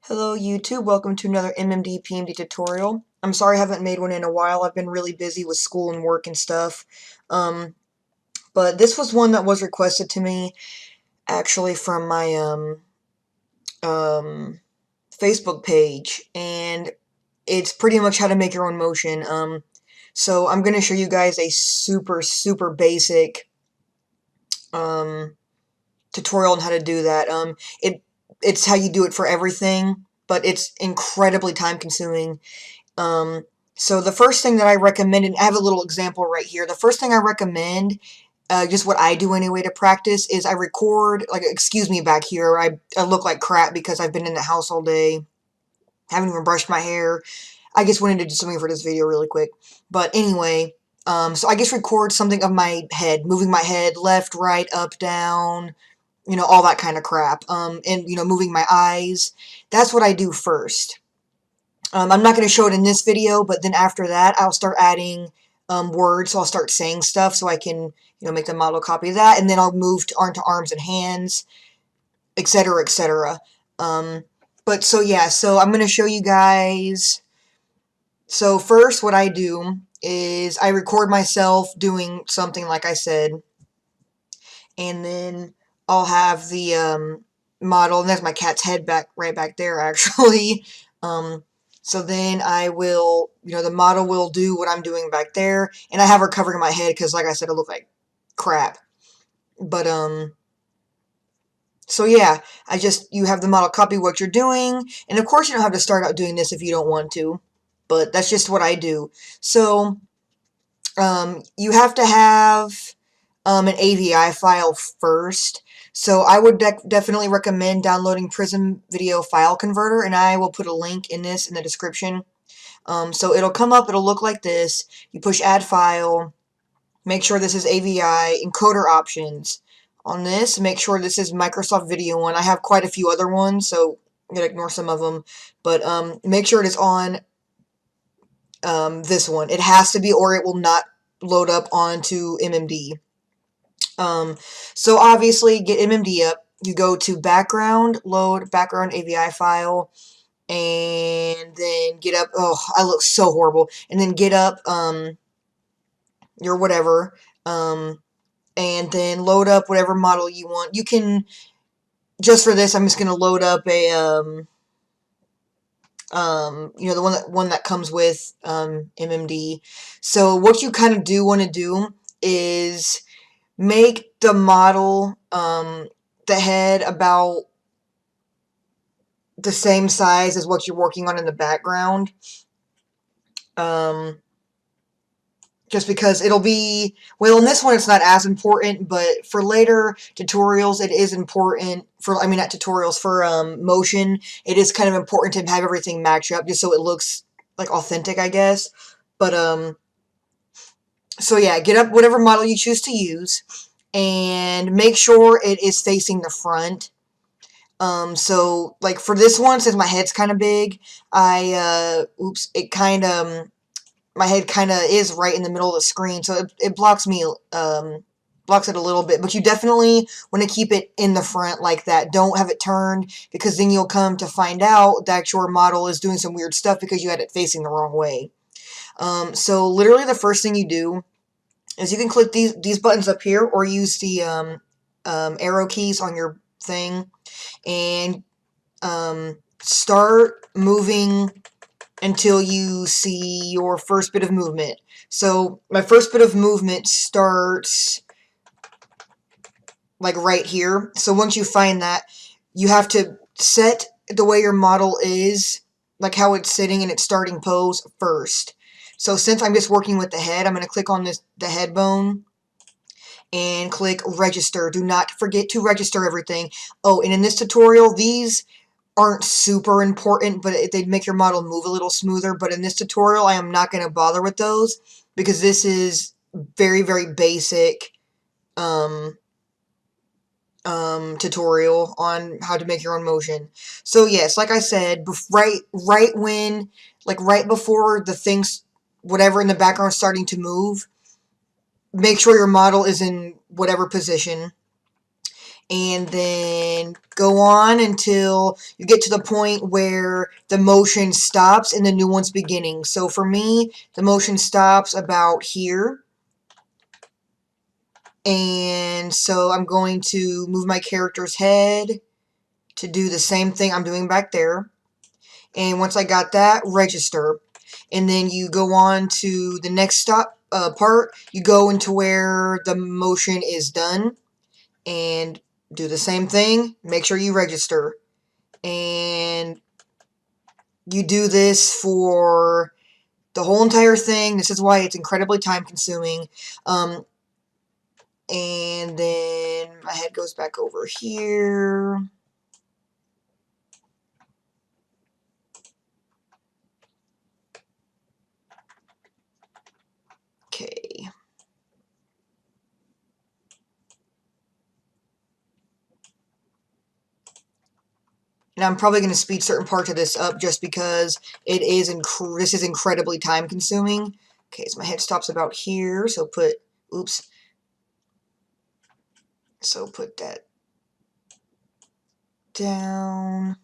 Hello YouTube, welcome to another MMD PMD tutorial. I'm sorry I haven't made one in a while. I've been really busy with school and work and stuff. But this was one that was requested to me actually from my Facebook page, and it's pretty much how to make your own motion. So I'm going to show you guys a super basic tutorial on how to do that. It's how you do it for everything, but it's incredibly time consuming. So the first thing that I recommend, and I have a little example right here, the first thing I recommend, just what I do anyway to practice, is I record, like, excuse me back here, I look like crap because I've been in the house all day, haven't even brushed my hair. I just wanted to do something for this video really quick. But anyway, so I just record something of my head, moving my head left, right, up, down, you know, all that kind of crap, and, you know, moving my eyes. That's what I do first. I'm not going to show it in this video, but then after that, I'll start adding words, so I'll start saying stuff so I can, you know, make the model copy of that, and then I'll move to arms and hands, etc., etc. But so yeah, so I'm going to show you guys. So first, what I do is I record myself doing something like I said, and then I'll have the model, and that's my cat's head right back there actually. So then I will, you know, the model will do what I'm doing back there, and I have her covering my head because, like I said, it looked like crap. But so yeah, you have the model copy what you're doing, and of course you don't have to start out doing this if you don't want to, but that's just what I do. So you have to have an AVI file first. So I would definitely recommend downloading Prism Video File Converter, and I will put a link in the description. So it'll come up, it'll look like this. You push Add File, make sure this is AVI, encoder options. On this, make sure this is Microsoft Video one. I have quite a few other ones, so I'm going to ignore some of them. But make sure it is on this one. It has to be, or it will not load up onto MMD. So obviously, get MMD up. You go to Background, load Background AVI file, and then get up. Oh, I look so horrible. And then get up your whatever, and then load up whatever model you want. You can, just for this, I'm just gonna load up a you know, the one that comes with MMD. So what you kind of do want to do is make the model, the head, about the same size as what you're working on in the background. Just because it'll be, well, in this one it's not as important, but for later tutorials it is important, for, I mean, not tutorials, for motion, it is kind of important to have everything match up just so it looks like authentic, I guess. But so yeah, get up whatever model you choose to use, and make sure it is facing the front. So like for this one, since my head's kind of big, it kind of, my head kind of is right in the middle of the screen, so it blocks me, blocks it a little bit, but you definitely want to keep it in the front like that. Don't have it turned, because then you'll come to find out that your model is doing some weird stuff because you had it facing the wrong way. So literally the first thing you do is you can click these buttons up here, or use the arrow keys on your thing, and start moving until you see your first bit of movement. So my first bit of movement starts like right here. So once you find that, you have to set the way your model is, like how it's sitting in its starting pose first. So since I'm just working with the head, I'm going to click on the head bone and click register. Do not forget to register everything. Oh, and in this tutorial, these aren't super important, but they'd make your model move a little smoother. But in this tutorial, I am not going to bother with those, because this is very basic tutorial on how to make your own motion. So yes, like I said, right before the things, whatever in the background is starting to move, make sure your model is in whatever position. and then go on until you get to the point where the motion stops and the new one's beginning. So for me, the motion stops about here. And so I'm going to move my character's head to do the same thing I'm doing back there. And once I got that, register. And then you go on to the next part. You go into where the motion is done and do the same thing. Make sure you register. And you do this for the whole entire thing. This is why it's incredibly time consuming. And then my head goes back over here. Okay. And I'm probably going to speed certain parts of this up just because it is this is incredibly time consuming. Okay, so my head stops about here, so put, oops. So put that down.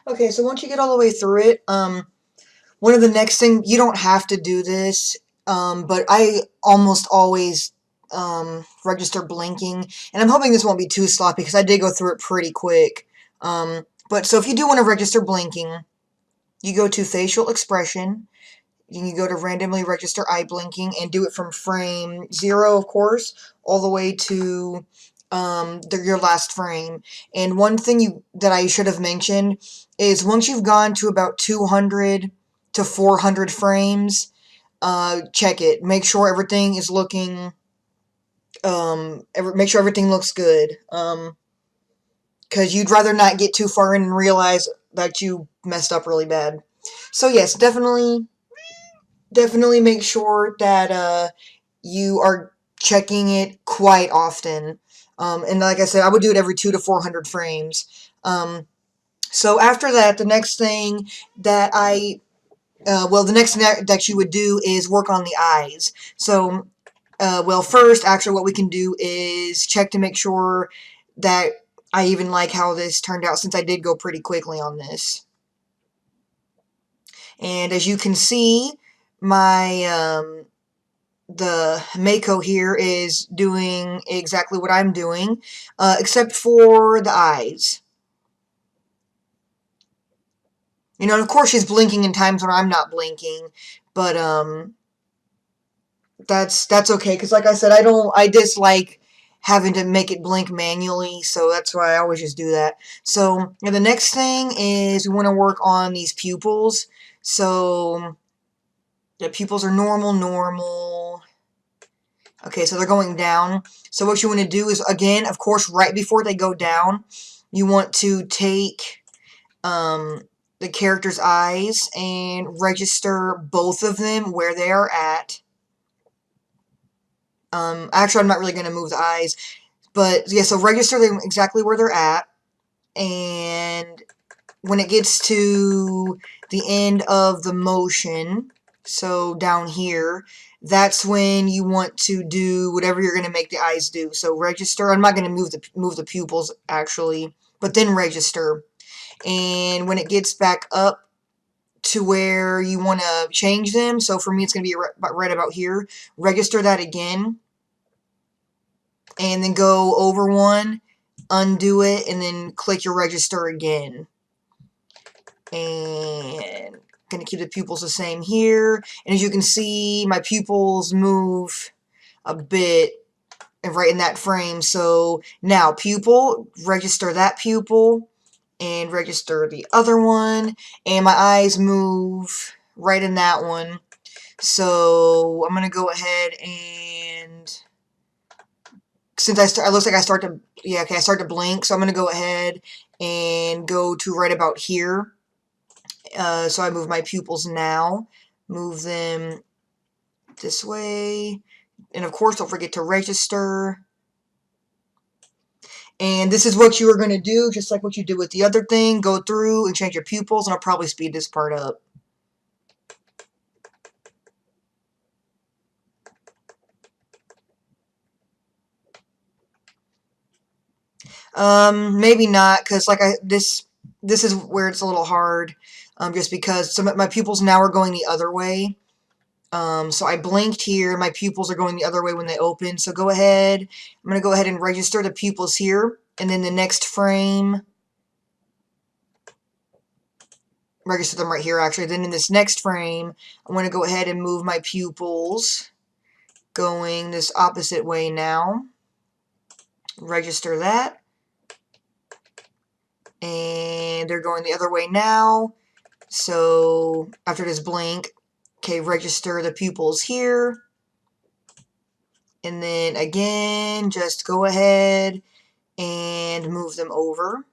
Okay, so once you get all the way through it, one of the next thing, you don't have to do this, but I almost always register blinking, and I'm hoping this won't be too sloppy because I did go through it pretty quick. But so if you do want to register blinking, you go to facial expression, you can go to randomly register eye blinking and do it from frame 0, of course, all the way to your last frame. And one thing that I should have mentioned is once you've gone to about 200 to 400 frames, check it. Make sure everything is looking, make sure everything looks good. Because you'd rather not get too far in and realize that you messed up really bad. So yes, definitely make sure that you are checking it quite often. And like I said, I would do it every 200 to 400 frames. So after that, the next thing that the next thing that you would do is work on the eyes. So, well, first, actually, what we can do is check to make sure that I even like how this turned out, since I did go pretty quickly on this. And as you can see, my the Meiko here is doing exactly what I'm doing, except for the eyes. You know, and of course she's blinking in times when I'm not blinking, but that's okay, because like I said, I dislike having to make it blink manually, so that's why I always just do that. So the next thing is we want to work on these pupils. So the pupils are normal. Okay, so they're going down. So what you want to do is, again, of course, right before they go down, you want to take the character's eyes and register both of them where they are at. Actually, I'm not really going to move the eyes, but yeah, so register them exactly where they're at, and when it gets to the end of the motion, so down here, that's when you want to do whatever you're going to make the eyes do. So register. I'm not going to move the pupils actually, but then register. And when it gets back up to where you want to change them, so for me it's going to be right about here, register that again. And then go over one, undo it, and then click your register again. And going to keep the pupils the same here. And as you can see, my pupils move a bit right in that frame. So now pupil, register that pupil, and register the other one. And my eyes move right in that one. So I'm going to go ahead and since it looks like I start to, yeah, okay, I start to blink, so I'm going to go ahead and go to right about here. So I move my pupils now, move them this way, and of course don't forget to register. And this is what you are going to do, just like what you did with the other thing. Go through and change your pupils, and I'll probably speed this part up. Maybe not, because like this is where it's a little hard, just because some of my pupils now are going the other way. So I blinked here, my pupils are going the other way when they open, so go ahead, I'm going to go ahead and register the pupils here, and then the next frame, register them right here actually, then in this next frame, I'm going to go ahead and move my pupils, going this opposite way now, register that, and they're going the other way now, so after this blink, okay, register the pupils here, and then again, just go ahead and move them over.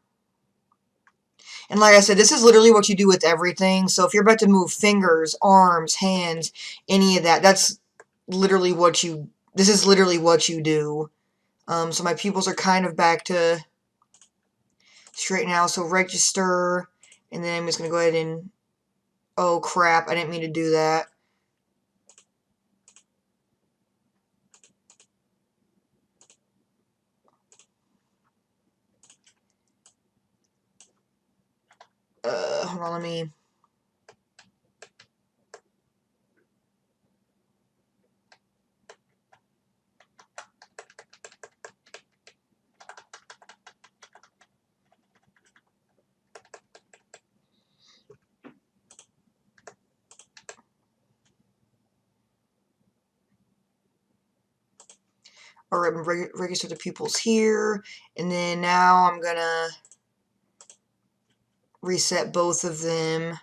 And like I said, this is literally what you do with everything. So if you're about to move fingers, arms, hands, any of that, that's literally what you, this is literally what you do. So my pupils are kind of back to straight now. So register, and then I'm just going to go ahead and, oh crap, I didn't mean to do that. Hold on, let me... Alright, register the pupils here, and then now I'm gonna reset both of them.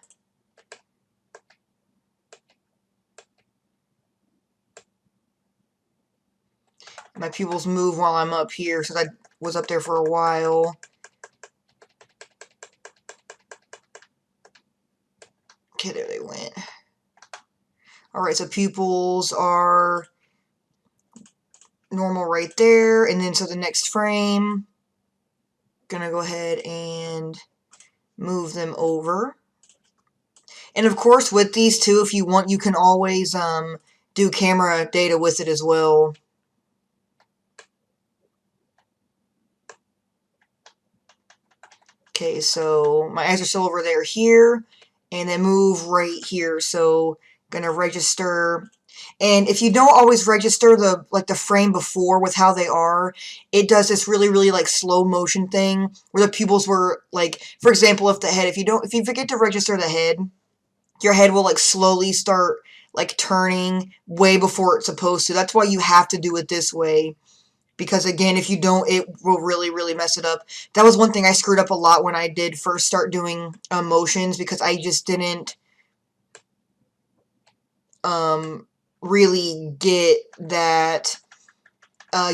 My pupils move while I'm up here, so I was up there for a while. Okay, there they went. Alright, so pupils are normal right there, and then so the next frame, gonna go ahead and move them over. And of course with these too, if you want, you can always do camera data with it as well. Okay, so my eyes are still over there here, and then move right here. So gonna register, and if you don't always register the frame before with how they are, it does this really like slow motion thing where the pupils were like, for example, if you forget to register the head, your head will like slowly start like turning way before it's supposed to. That's why you have to do it this way. Because again, if you don't, it will really mess it up. That was one thing I screwed up a lot when I did first start doing motions, because I just didn't really get that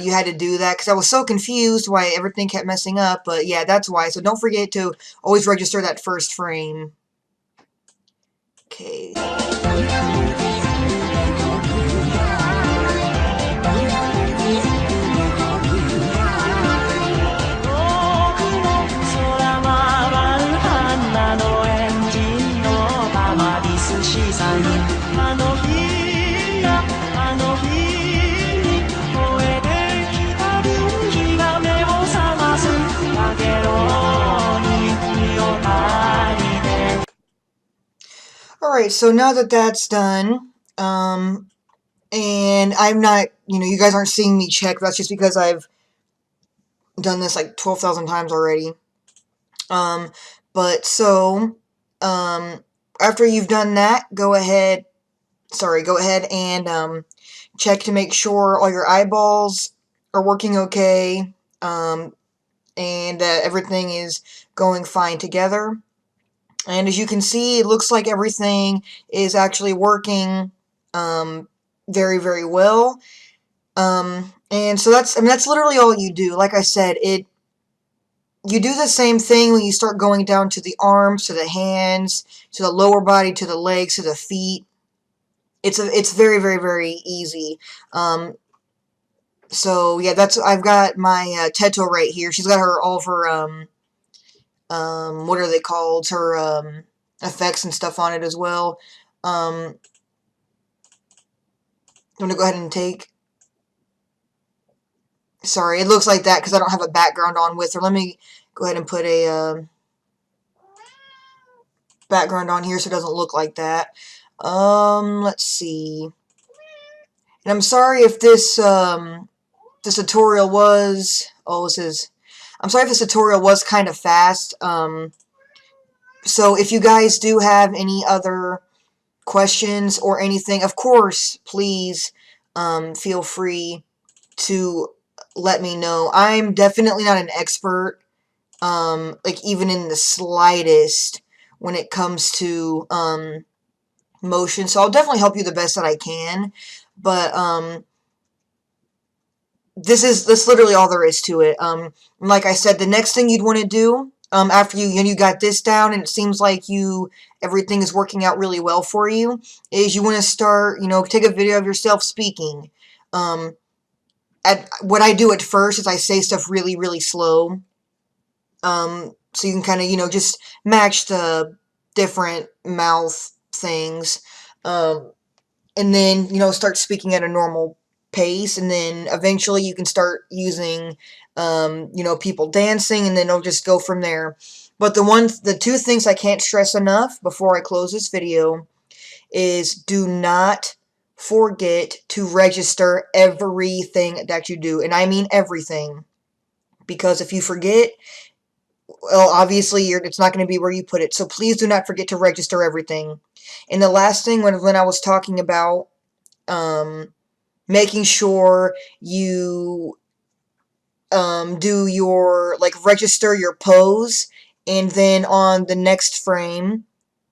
you had to do that, because I was so confused why everything kept messing up. But yeah, that's why. So don't forget to always register that first frame. Okay. Alright, so now that that's done, and I'm not, you guys aren't seeing me check, that's just because I've done this like 12,000 times already. But so, after you've done that, go ahead and check to make sure all your eyeballs are working okay, and that everything is going fine together. And as you can see, it looks like everything is actually working very well. And so that's, I mean, that's literally all you do. Like I said, you do the same thing when you start going down to the arms, to the hands, to the lower body, to the legs, to the feet. It's very, very, very easy. So yeah, I've got my Teto right here. She's got all of her what are they called? Her effects and stuff on it as well. I'm gonna go ahead and take. Sorry, it looks like that because I don't have a background on with her. Let me go ahead and put a background on here so it doesn't look like that. Let's see. And I'm sorry if this this tutorial was. Oh, this is. I'm sorry if this tutorial was kind of fast. So if you guys do have any other questions or anything, of course, please feel free to let me know. I'm definitely not an expert, like even in the slightest when it comes to motion, so I'll definitely help you the best that I can, but this literally all there is to it. Like I said, the next thing you'd want to do after you got this down and it seems like everything is working out really well for you, is you want to start, take a video of yourself speaking. What I do at first is I say stuff really, really slow. So you can kind of, just match the different mouth things. And then, start speaking at a normal pace. And then eventually you can start using, people dancing, and then it'll just go from there. But the two things I can't stress enough before I close this video is do not forget to register everything that you do. And I mean everything. Because if you forget, well, obviously it's not going to be where you put it. So please do not forget to register everything. And the last thing, when I was talking about making sure you do your, register your pose, and then on the next frame,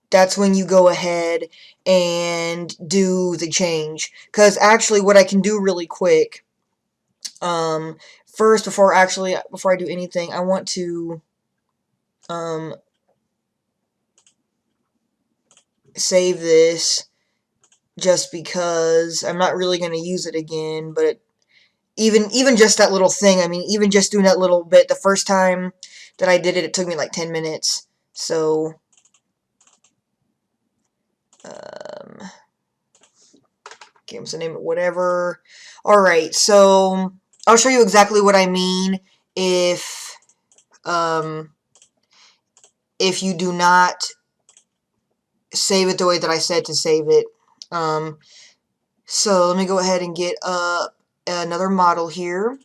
that's when you go ahead and do the change. Because actually what I can do really quick, first, before I do anything, I want to save this just because I'm not really going to use it again, but even just that little thing, I mean, even just doing that little bit, the first time that I did it, it took me like 10 minutes, so, okay, I'm just gonna name it whatever. Alright, so, I'll show you exactly what I mean if you do not save it the way that I said to save it. So let me go ahead and get another model here.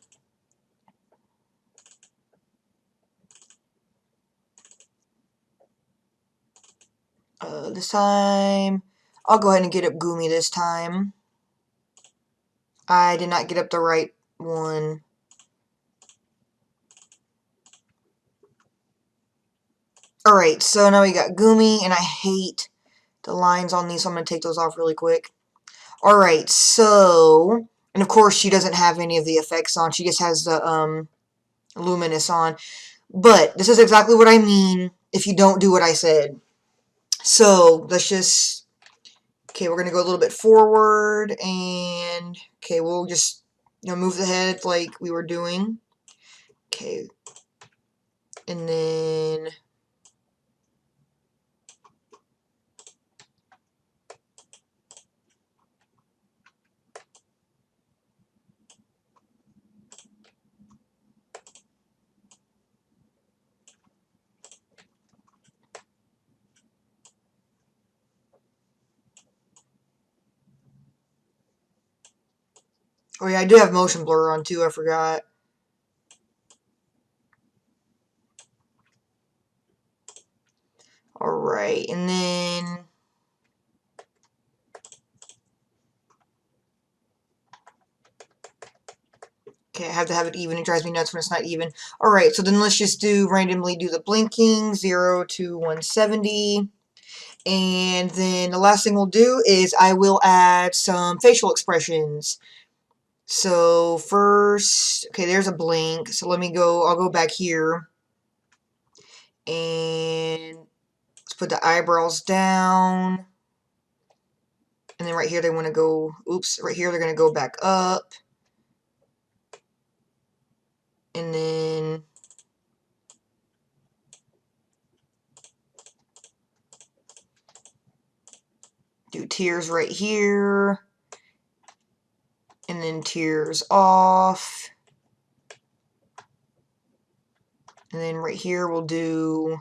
This time, I'll go ahead and get up GUMI this time. I did not get up the right one. Alright, so now we got GUMI, and I hate the lines on these, so I'm going to take those off really quick. Alright, so, and of course she doesn't have any of the effects on, she just has the luminous on. But this is exactly what I mean if you don't do what I said. So, let's just, okay, we're going to go a little bit forward, and, okay, we'll just, move the head like we were doing. Okay, and then, oh yeah, I do have motion blur on too, I forgot. Alright, and then, okay, I have to have it even. It drives me nuts when it's not even. Alright, so then let's just randomly do the blinking, 0 to 170. And then the last thing we'll do is I will add some facial expressions. So first, okay, there's a blink. So let me go, I'll go back here. And let's put the eyebrows down. And then right here they want to go, oops, right here they're going to go back up. And then do tears right here. And then tears off. And then right here we'll do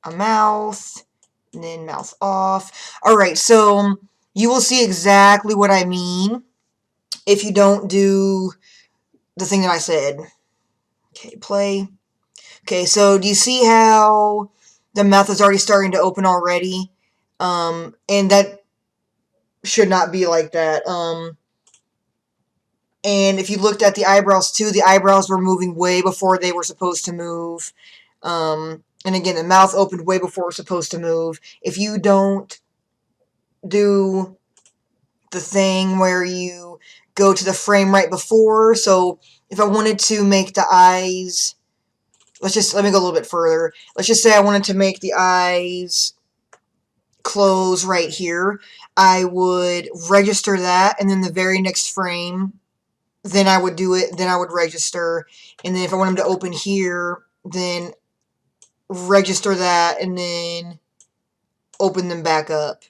a mouth. And then mouth off. Alright, so you will see exactly what I mean if you don't do the thing that I said. Okay, play. Okay, so do you see how the mouth is already starting to open already? And that should not be like that. And if you looked at the eyebrows too, the eyebrows were moving way before they were supposed to move. And again, the mouth opened way before it was supposed to move. If you don't do the thing where you go to the frame right before, so if I wanted to make the eyes, let me go a little bit further. Let's just say I wanted to make the eyes close right here. I would register that, and then the very next frame, then I would do it, then I would register, and then if I want them to open here, then register that, and then open them back up.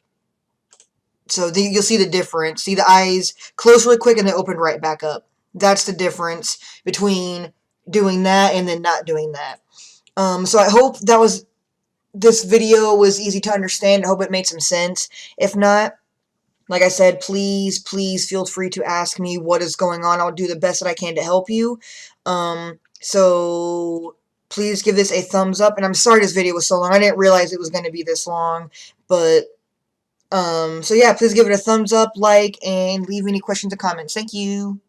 So you'll see the difference. See the eyes close really quick and then open right back up. That's the difference between doing that and then not doing that. So I hope this video was easy to understand. I hope it made some sense. If not, like I said, please feel free to ask me what is going on. I'll do the best that I can to help you. So please give this a thumbs up. And I'm sorry this video was so long. I didn't realize it was going to be this long. But, so yeah, please give it a thumbs up, like, and leave any questions or comments. Thank you.